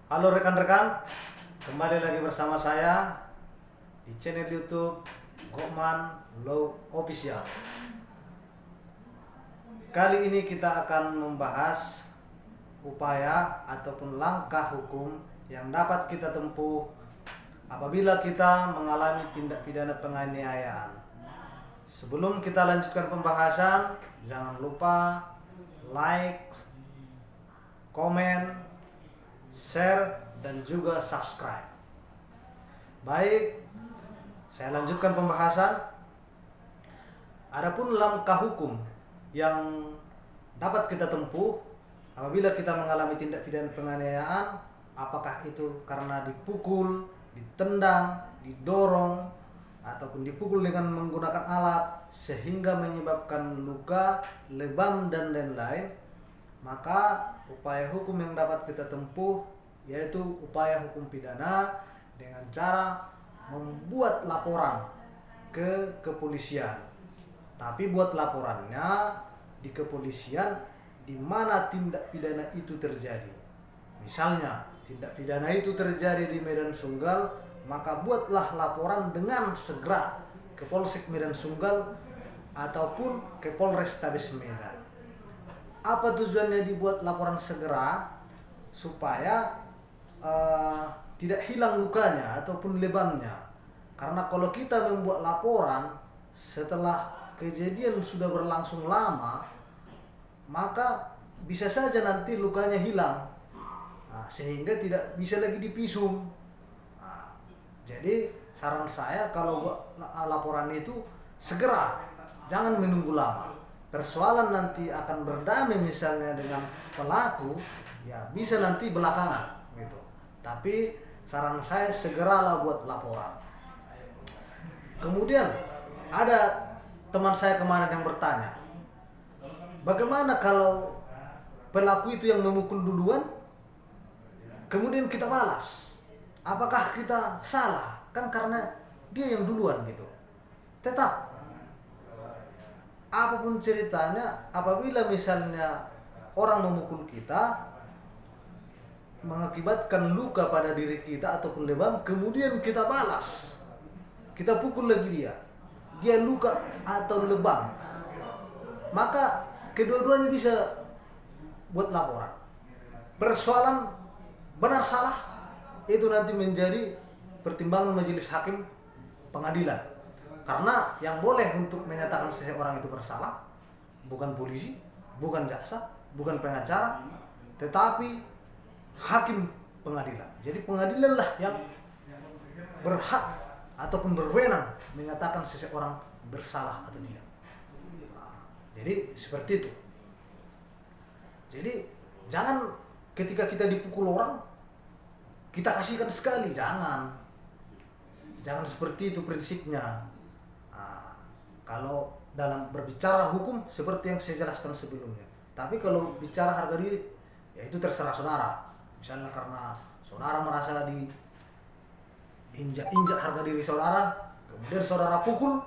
Halo rekan-rekan, kembali lagi bersama saya di channel YouTube Gokman Law Official. Kali ini kita akan membahas upaya ataupun langkah hukum yang dapat kita tempuh apabila kita mengalami tindak pidana penganiayaan. Sebelum kita lanjutkan pembahasan, jangan lupa like, komen, share, dan juga subscribe. Baik, saya lanjutkan pembahasan. Adapun langkah hukum yang dapat kita tempuh apabila kita mengalami tindak pidana penganiayaan, apakah itu karena dipukul, ditendang, didorong, ataupun dipukul dengan menggunakan alat sehingga menyebabkan luka, lebam, dan lain-lain, maka upaya hukum yang dapat kita tempuh yaitu upaya hukum pidana dengan cara membuat laporan ke kepolisian. Tapi buat laporannya di kepolisian di mana tindak pidana itu terjadi. Misalnya tindak pidana itu terjadi di Medan Sunggal, maka buatlah laporan dengan segera ke Polsek Medan Sunggal ataupun ke Polrestabes Medan. Apa tujuannya dibuat laporan segera? Supaya tidak hilang lukanya ataupun lebamnya. Karena kalau kita membuat laporan setelah kejadian sudah berlangsung lama, maka bisa saja nanti lukanya hilang, sehingga tidak bisa lagi dipisum. Jadi saran saya kalau buat laporan itu segera, jangan menunggu lama. Persoalan nanti akan berdamai misalnya dengan pelaku, ya bisa nanti belakangan gitu. Tapi saran saya segeralah buat laporan. Kemudian ada teman saya kemarin yang bertanya, bagaimana kalau pelaku itu yang memukul duluan, kemudian kita balas? Apakah kita salah? Kan karena dia yang duluan gitu. Tetap, apapun ceritanya, apabila misalnya orang memukul kita, mengakibatkan luka pada diri kita ataupun lebam, kemudian kita balas, kita pukul lagi dia luka atau lebam, maka kedua-duanya bisa buat laporan. Persoalan benar salah itu nanti menjadi pertimbangan majelis hakim pengadilan. Karena yang boleh untuk menyatakan seseorang itu bersalah bukan polisi, bukan jaksa, bukan pengacara, tetapi hakim pengadilan. Jadi pengadilanlah yang berhak ataupun berwenang menyatakan seseorang bersalah atau tidak. Jadi seperti itu. Jadi jangan ketika kita dipukul orang kita kasihkan sekali, jangan seperti itu prinsipnya. Kalau dalam berbicara hukum seperti yang saya jelaskan sebelumnya. Tapi kalau bicara harga diri, ya itu terserah saudara. Misalnya karena saudara merasa injak harga diri saudara, kemudian saudara pukul,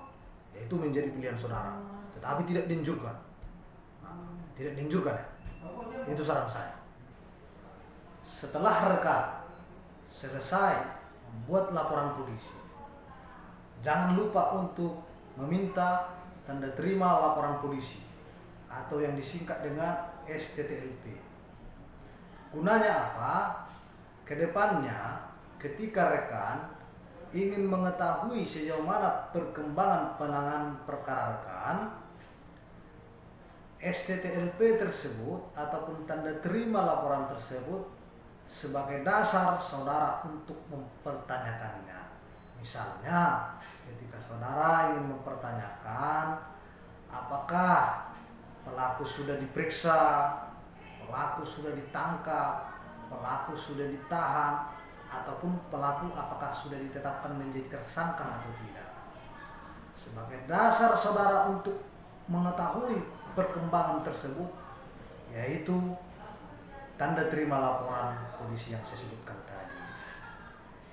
ya itu menjadi pilihan saudara. Tetapi tidak dianjurkan. Tidak dianjurkan ya. Itu saran saya. Setelah rekan selesai membuat laporan polisi, jangan lupa untuk meminta tanda terima laporan polisi atau yang disingkat dengan STTLP. Gunanya apa? Kedepannya ketika rekan ingin mengetahui sejauh mana perkembangan penanganan perkara rekan, STTLP tersebut ataupun tanda terima laporan tersebut sebagai dasar saudara untuk mempertanyakannya. Misalnya ketika saudara ingin mempertanyakan apakah pelaku sudah diperiksa, pelaku sudah ditangkap, pelaku sudah ditahan, ataupun pelaku apakah sudah ditetapkan menjadi tersangka atau tidak. Sebagai dasar saudara untuk mengetahui perkembangan tersebut, yaitu tanda terima laporan polisi yang saya sebutkan tadi.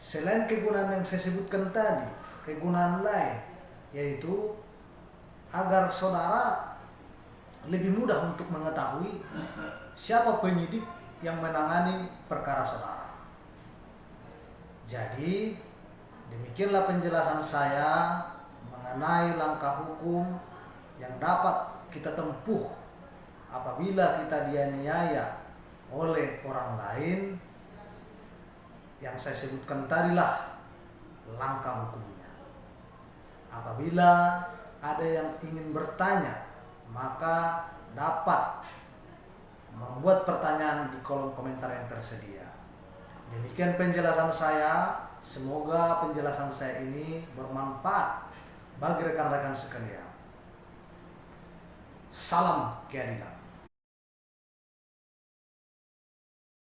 Selain kegunaan yang saya sebutkan tadi, kegunaan lain yaitu agar saudara lebih mudah untuk mengetahui siapa penyidik yang menangani perkara saudara. Jadi demikianlah penjelasan saya mengenai langkah hukum yang dapat kita tempuh apabila kita dianiaya oleh orang lain. Yang saya sebutkan tadilah langkah hukumnya. Apabila ada yang ingin bertanya, maka dapat membuat pertanyaan di kolom komentar yang tersedia. Demikian penjelasan saya. Semoga penjelasan saya ini bermanfaat bagi rekan-rekan sekalian. Salam keadilan.